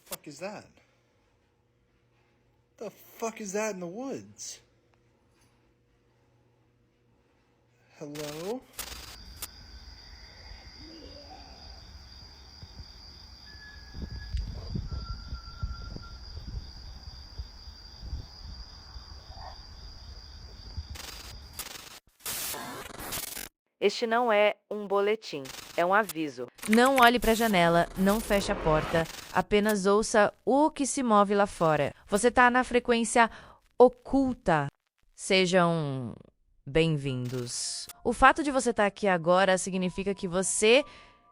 fuck is that? The fuck is that in the woods? Hello? Este não é um boletim, é um aviso. Não olhe para a janela, não feche a porta, apenas ouça o que se move lá fora. Você está na frequência oculta. Sejam bem-vindos. O fato de você estar aqui agora significa que você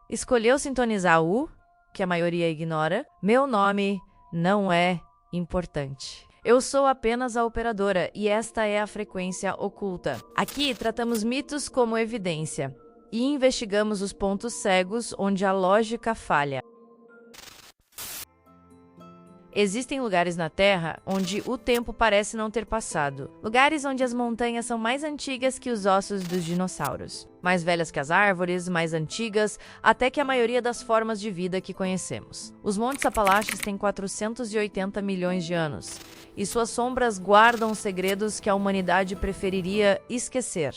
escolheu sintonizar o que a maioria ignora. Meu nome não é importante. Eu sou apenas a operadora e esta é a frequência oculta. Aqui tratamos mitos como evidência e investigamos os pontos cegos onde a lógica falha. Existem lugares na Terra onde o tempo parece não ter passado. Lugares onde as montanhas são mais antigas que os ossos dos dinossauros. Mais velhas que as árvores, mais antigas, até que a maioria das formas de vida que conhecemos. Os Montes Apalaches têm 480 milhões de anos, e suas sombras guardam segredos que a humanidade preferiria esquecer.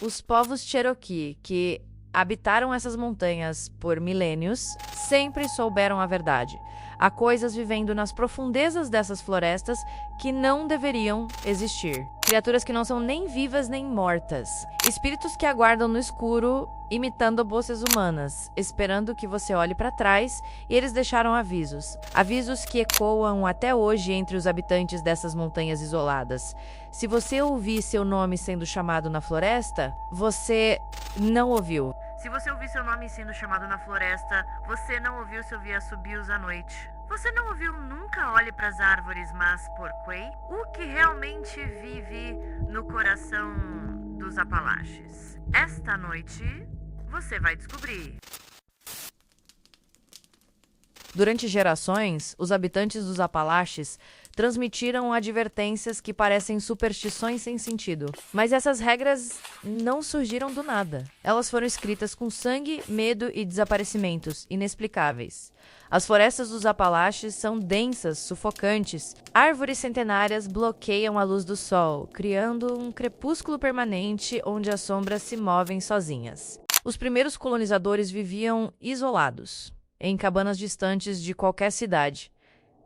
Os povos Cherokee, que habitaram essas montanhas por milênios, sempre souberam a verdade. Há coisas vivendo nas profundezas dessas florestas que não deveriam existir. Criaturas que não são nem vivas nem mortas. Espíritos que aguardam no escuro, imitando bolsas humanas, esperando que você olhe para trás, e eles deixaram avisos. Avisos que ecoam até hoje entre os habitantes dessas montanhas isoladas. Se você ouvir seu nome sendo chamado na floresta, você não ouviu. Se você ouvir seu nome sendo chamado na floresta, você não ouviu seu via assobios à noite. Você não ouviu Nunca Olhe para as Árvores, mas por Quay? O que realmente vive no coração dos Apalaches? Esta noite, você vai descobrir. Durante gerações, os habitantes dos Apalaches transmitiram advertências que parecem superstições sem sentido. Mas essas regras não surgiram do nada. Elas foram escritas com sangue, medo e desaparecimentos inexplicáveis. As florestas dos Apalaches são densas, sufocantes. Árvores centenárias bloqueiam a luz do sol, criando um crepúsculo permanente onde as sombras se movem sozinhas. Os primeiros colonizadores viviam isolados, em cabanas distantes de qualquer cidade,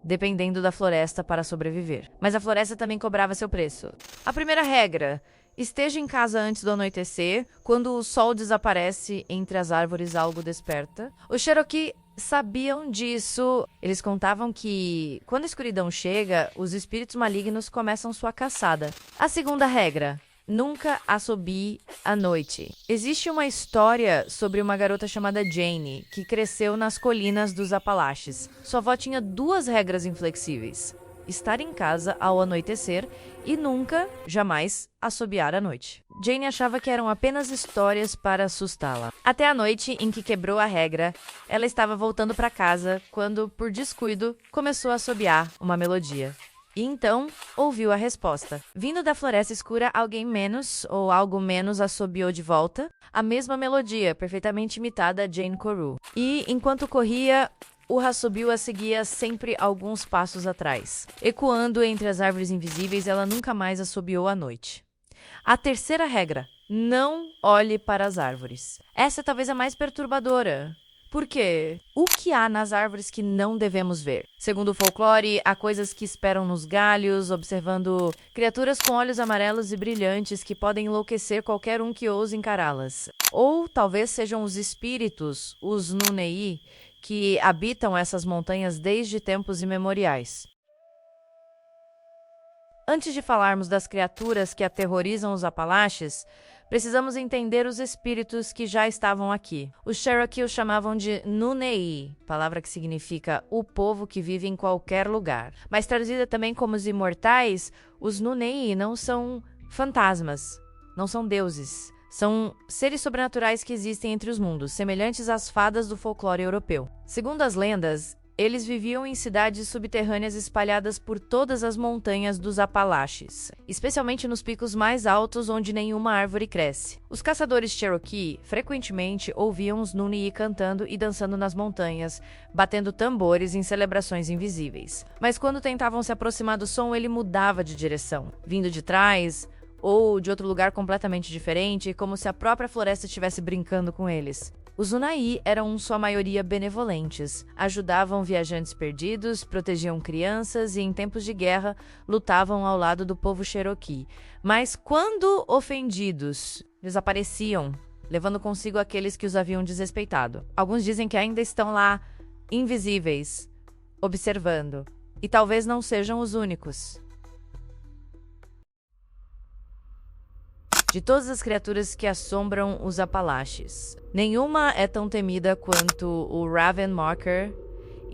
dependendo da floresta para sobreviver. Mas a floresta também cobrava seu preço. A primeira regra: esteja em casa antes do anoitecer. Quando o sol desaparece entre as árvores, algo desperta. Os Cherokee sabiam disso. Eles contavam que, quando a escuridão chega, os espíritos malignos começam sua caçada. A segunda regra: nunca assobie à noite. Existe uma história sobre uma garota chamada Jane, que cresceu nas colinas dos Apalaches. Sua avó tinha duas regras inflexíveis: estar em casa ao anoitecer e nunca, jamais, assobiar à noite. Jane achava que eram apenas histórias para assustá-la. Até a noite em que quebrou a regra, ela estava voltando para casa quando, por descuido, começou a assobiar uma melodia. E então, ouviu a resposta. Vindo da floresta escura, alguém menos ou algo menos assobiou de volta a mesma melodia, perfeitamente imitada a Jane Carew. E, enquanto corria, o assobio a seguia sempre alguns passos atrás. Ecoando entre as árvores invisíveis, ela nunca mais assobiou à noite. A terceira regra: não olhe para as árvores. Essa é talvez a mais perturbadora. Por quê? O que há nas árvores que não devemos ver? Segundo o folclore, há coisas que esperam nos galhos, observando criaturas com olhos amarelos e brilhantes que podem enlouquecer qualquer um que ouse encará-las. Ou talvez sejam os espíritos, os Nunei, que habitam essas montanhas desde tempos imemoriais. Antes de falarmos das criaturas que aterrorizam os Apalaches, precisamos entender os espíritos que já estavam aqui. Os Cherokee os chamavam de Nunei, palavra que significa o povo que vive em qualquer lugar. Mas traduzida também como os imortais, os Nunei não são fantasmas, não são deuses. São seres sobrenaturais que existem entre os mundos, semelhantes às fadas do folclore europeu. Segundo as lendas, Eles viviam em cidades subterrâneas espalhadas por todas as montanhas dos Apalaches, especialmente nos picos mais altos onde nenhuma árvore cresce. Os caçadores Cherokee frequentemente ouviam os Nuni cantando e dançando nas montanhas, batendo tambores em celebrações invisíveis. Mas quando tentavam se aproximar do som, ele mudava de direção, vindo de trás ou de outro lugar completamente diferente, como se a própria floresta estivesse brincando com eles. Os Unai eram, em sua maioria, benevolentes, ajudavam viajantes perdidos, protegiam crianças e, em tempos de guerra, lutavam ao lado do povo Cherokee. Mas, quando ofendidos, desapareciam, levando consigo aqueles que os haviam desrespeitado. Alguns dizem que ainda estão lá, invisíveis, observando. E talvez não sejam os únicos. De todas as criaturas que assombram os Apalaches, nenhuma é tão temida quanto o Ravenmarker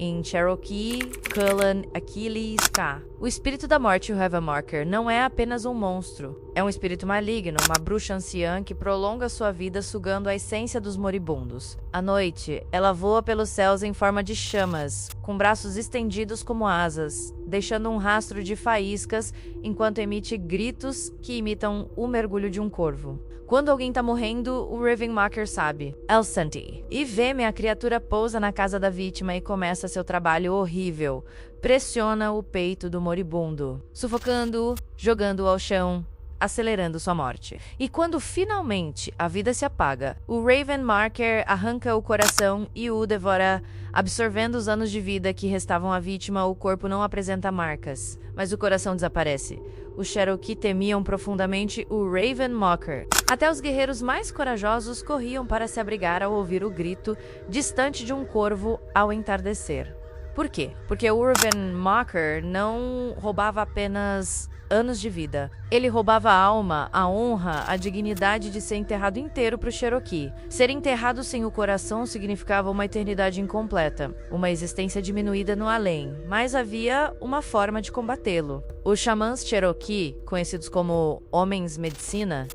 em Cherokee, Cullen, Achilles, Ka. O espírito da morte, o Ravenmarker, não é apenas um monstro. É um espírito maligno, uma bruxa anciã que prolonga sua vida sugando a essência dos moribundos. À noite, ela voa pelos céus em forma de chamas, com braços estendidos como asas, deixando um rastro de faíscas enquanto emite gritos que imitam o mergulho de um corvo. Quando alguém está morrendo, o Ravenmarker sabe. Elsanti. E Veme, a criatura pousa na casa da vítima e começa seu trabalho horrível. Pressiona o peito do moribundo, sufocando-o, jogando-o ao chão, acelerando sua morte. E quando finalmente a vida se apaga, o Ravenmarker arranca o coração e o devora, absorvendo os anos de vida que restavam à vítima. O corpo não apresenta marcas, mas o coração desaparece. Os Cherokee temiam profundamente o Ravenmarker. Até os guerreiros mais corajosos corriam para se abrigar ao ouvir o grito distante de um corvo ao entardecer. Por quê? Porque o Ravenmarker não roubava apenas anos de vida. Ele roubava a alma, a honra, a dignidade de ser enterrado inteiro para o Cherokee. Ser enterrado sem o coração significava uma eternidade incompleta, uma existência diminuída no além, mas havia uma forma de combatê-lo. Os xamãs Cherokee, conhecidos como Homens-Medicina,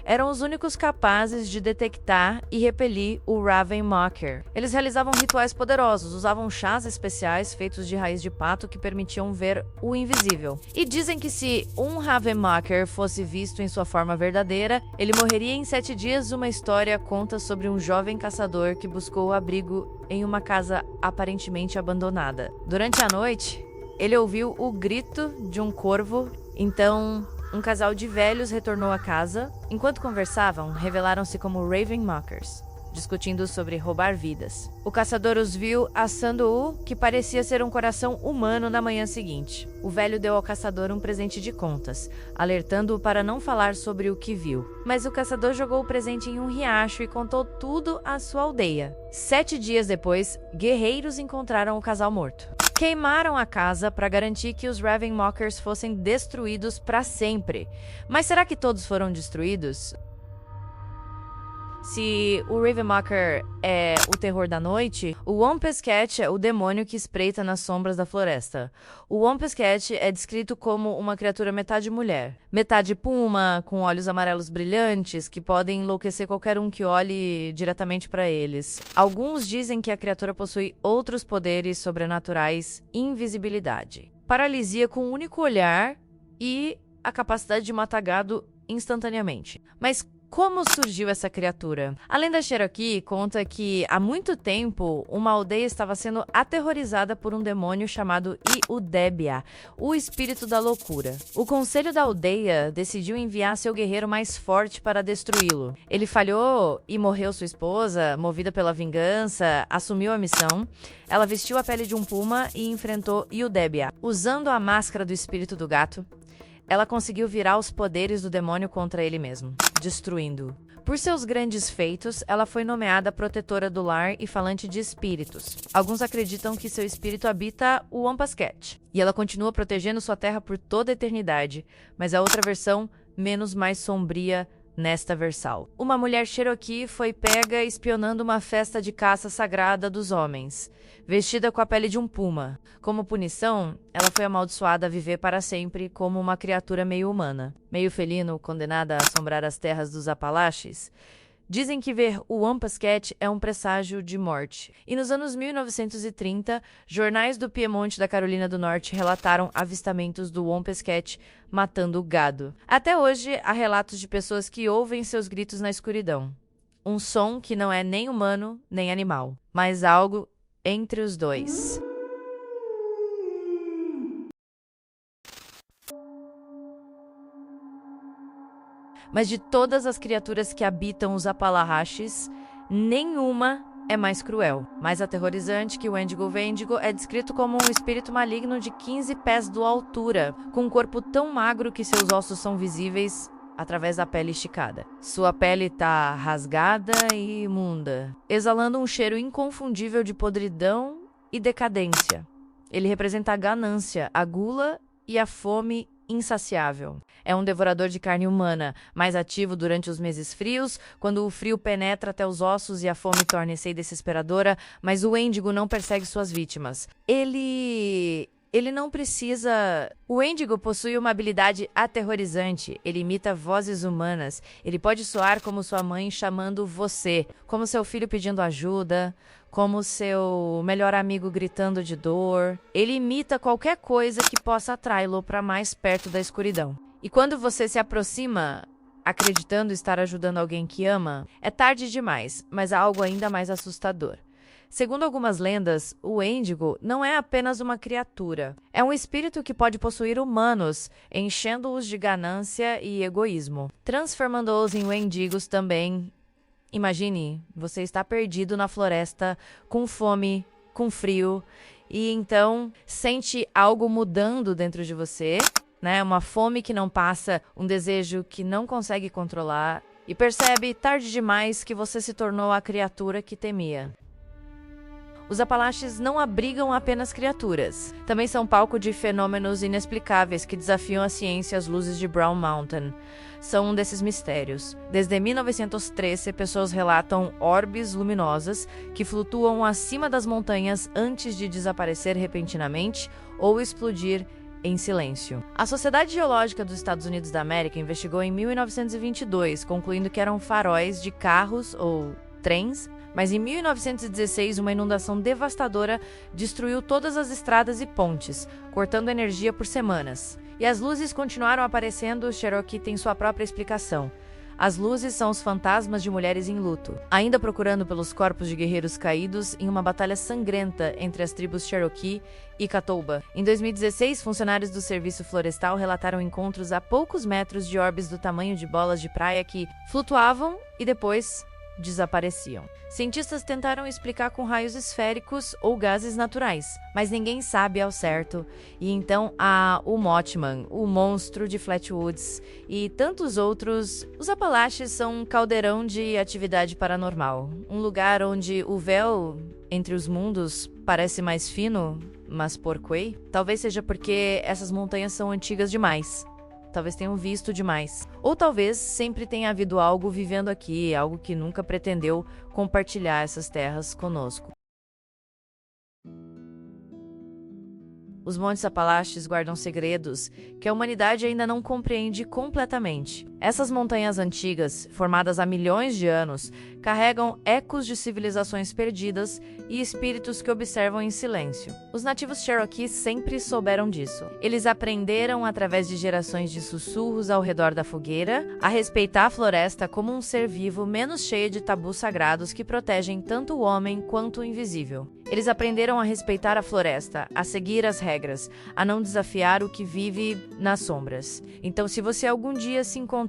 eram os únicos capazes de detectar e repelir o Ravenmarker. Eles realizavam rituais poderosos, usavam chás especiais feitos de raiz de pato que permitiam ver o invisível. E dizem que se um Ravenmarker fosse visto em sua forma verdadeira, ele morreria em 7 dias. Uma história conta sobre um jovem caçador que buscou abrigo em uma casa aparentemente abandonada. Durante a noite, ele ouviu o grito de um corvo, então um casal de velhos retornou à casa. Enquanto conversavam, revelaram-se como Ravenmarkers, discutindo sobre roubar vidas. O caçador os viu assando o que parecia ser um coração humano na manhã seguinte. O velho deu ao caçador um presente de contas, alertando-o para não falar sobre o que viu. Mas o caçador jogou o presente em um riacho e contou tudo à sua aldeia. 7 dias depois, guerreiros encontraram o casal morto. Queimaram a casa para garantir que os Ravenmarkers fossem destruídos para sempre. Mas será que todos foram destruídos? Se o Ravenmarker é o terror da noite, o Wampuscat é o demônio que espreita nas sombras da floresta. O Wampuscat é descrito como uma criatura metade mulher, metade puma, com olhos amarelos brilhantes, que podem enlouquecer qualquer um que olhe diretamente para eles. Alguns dizem que a criatura possui outros poderes sobrenaturais: invisibilidade, paralisia com um único olhar e a capacidade de matar gado instantaneamente. Mas como surgiu essa criatura? A lenda Cherokee conta que, há muito tempo, uma aldeia estava sendo aterrorizada por um demônio chamado Iudebia, o espírito da loucura. O conselho da aldeia decidiu enviar seu guerreiro mais forte para destruí-lo. Ele falhou e morreu sua esposa, movida pela vingança, assumiu a missão. Ela vestiu a pele de um puma e enfrentou Iudebia. Usando a máscara do espírito do gato, ela conseguiu virar os poderes do demônio contra ele mesmo, destruindo-o. Por seus grandes feitos, ela foi nomeada protetora do lar e falante de espíritos. Alguns acreditam que seu espírito habita o Wampuscat, e ela continua protegendo sua terra por toda a eternidade, mas a outra versão, menos mais sombria, nesta versal. Uma mulher Cherokee foi pega espionando uma festa de caça sagrada dos homens, vestida com a pele de um puma. Como punição, ela foi amaldiçoada a viver para sempre como uma criatura meio humana, meio felino, condenada a assombrar as terras dos Apalaches. Dizem que ver o Wampas Cat é um presságio de morte. E nos anos 1930, jornais do Piemonte da Carolina do Norte relataram avistamentos do Wampas Cat matando gado. Até hoje, há relatos de pessoas que ouvem seus gritos na escuridão. Um som que não é nem humano nem animal, mas algo entre os dois. Mas de todas as criaturas que habitam os Appalachians, nenhuma é mais cruel, mais aterrorizante que o Wendigo. Wendigo é descrito como um espírito maligno de 15 pés de altura, com um corpo tão magro que seus ossos são visíveis através da pele esticada. Sua pele está rasgada e imunda, exalando um cheiro inconfundível de podridão e decadência. Ele representa a ganância, a gula e a fome insaciável. É um devorador de carne humana, mais ativo durante os meses frios, quando o frio penetra até os ossos e a fome torna-se desesperadora, mas o Wendigo não persegue suas vítimas. Ele não precisa... O Wendigo possui uma habilidade aterrorizante. Ele imita vozes humanas. Ele pode soar como sua mãe chamando você, como seu filho pedindo ajuda, como seu melhor amigo gritando de dor. Ele imita qualquer coisa que possa atraí-lo para mais perto da escuridão. E quando você se aproxima, acreditando estar ajudando alguém que ama, é tarde demais, mas há algo ainda mais assustador. Segundo algumas lendas, o Wendigo não é apenas uma criatura. É um espírito que pode possuir humanos, enchendo-os de ganância e egoísmo, transformando-os em Wendigos também. Imagine, você está perdido na floresta, com fome, com frio, e então sente algo mudando dentro de você, né? Uma fome que não passa, um desejo que não consegue controlar, e percebe, tarde demais, que você se tornou a criatura que temia. Os Appalachians não abrigam apenas criaturas. Também são palco de fenômenos inexplicáveis que desafiam a ciência e as luzes de Brown Mountain. São um desses mistérios. Desde 1913, pessoas relatam orbes luminosas que flutuam acima das montanhas antes de desaparecer repentinamente ou explodir em silêncio. A Sociedade Geológica dos Estados Unidos da América investigou em 1922, concluindo que eram faróis de carros ou trens. Mas em 1916, uma inundação devastadora destruiu todas as estradas e pontes, cortando energia por semanas. E as luzes continuaram aparecendo. Cherokee tem sua própria explicação. As luzes são os fantasmas de mulheres em luto, ainda procurando pelos corpos de guerreiros caídos em uma batalha sangrenta entre as tribos Cherokee e Catawba. Em 2016, funcionários do Serviço Florestal relataram encontros a poucos metros de orbes do tamanho de bolas de praia que flutuavam e depois desapareciam. Cientistas tentaram explicar com raios esféricos ou gases naturais, mas ninguém sabe ao certo. E então há o Mothman, o monstro de Flatwoods e tantos outros. Os Appalachians são um caldeirão de atividade paranormal, um lugar onde o véu entre os mundos parece mais fino, mas porquê? Talvez seja porque essas montanhas são antigas demais. Talvez tenham visto demais. Ou talvez sempre tenha havido algo vivendo aqui, algo que nunca pretendeu compartilhar essas terras conosco. Os Montes Appalachians guardam segredos que a humanidade ainda não compreende completamente. Essas montanhas antigas, formadas há milhões de anos, carregam ecos de civilizações perdidas e espíritos que observam em silêncio. Os nativos Cherokee sempre souberam disso. Eles aprenderam, através de gerações de sussurros ao redor da fogueira, a respeitar a floresta como um ser vivo menos cheio de tabus sagrados que protegem tanto o homem quanto o invisível. Eles aprenderam a respeitar a floresta, a seguir as regras, a não desafiar o que vive nas sombras. Então, se você algum dia se encontrar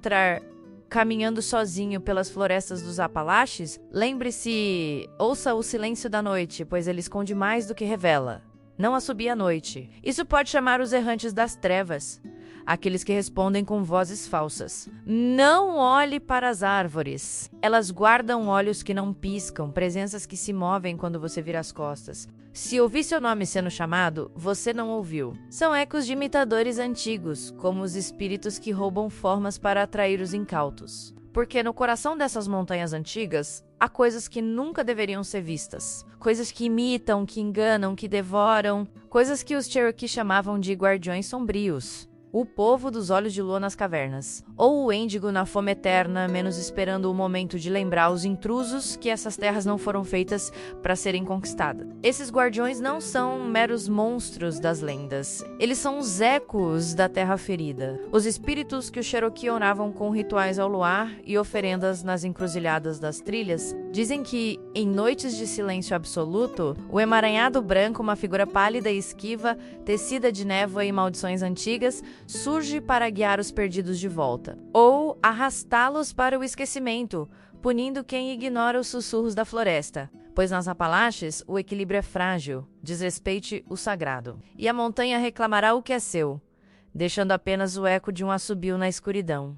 caminhando sozinho pelas florestas dos Appalachians, lembre-se, ouça o silêncio da noite, pois ele esconde mais do que revela. Não assobie à noite. Isso pode chamar os errantes das trevas, aqueles que respondem com vozes falsas. Não olhe para as árvores. Elas guardam olhos que não piscam, presenças que se movem quando você vira as costas. Se ouvir seu nome sendo chamado, você não ouviu. São ecos de imitadores antigos, como os espíritos que roubam formas para atrair os incautos. Porque no coração dessas montanhas antigas, há coisas que nunca deveriam ser vistas. Coisas que imitam, que enganam, que devoram. Coisas que os Cherokee chamavam de guardiões sombrios. o povo dos olhos de lua nas cavernas, ou o êndigo na fome eterna, menos esperando o momento de lembrar os intrusos que essas terras não foram feitas para serem conquistadas. Esses guardiões não são meros monstros das lendas, eles são os ecos da terra ferida, os espíritos que os Cherokee honravam com rituais ao luar e oferendas nas encruzilhadas das trilhas. Dizem que, em noites de silêncio absoluto, o emaranhado branco, uma figura pálida e esquiva, tecida de névoa e maldições antigas, surge para guiar os perdidos de volta, ou arrastá-los para o esquecimento, punindo quem ignora os sussurros da floresta. Pois nas Apalaches, o equilíbrio é frágil, desrespeite o sagrado. E a montanha reclamará o que é seu, deixando apenas o eco de um assobio na escuridão.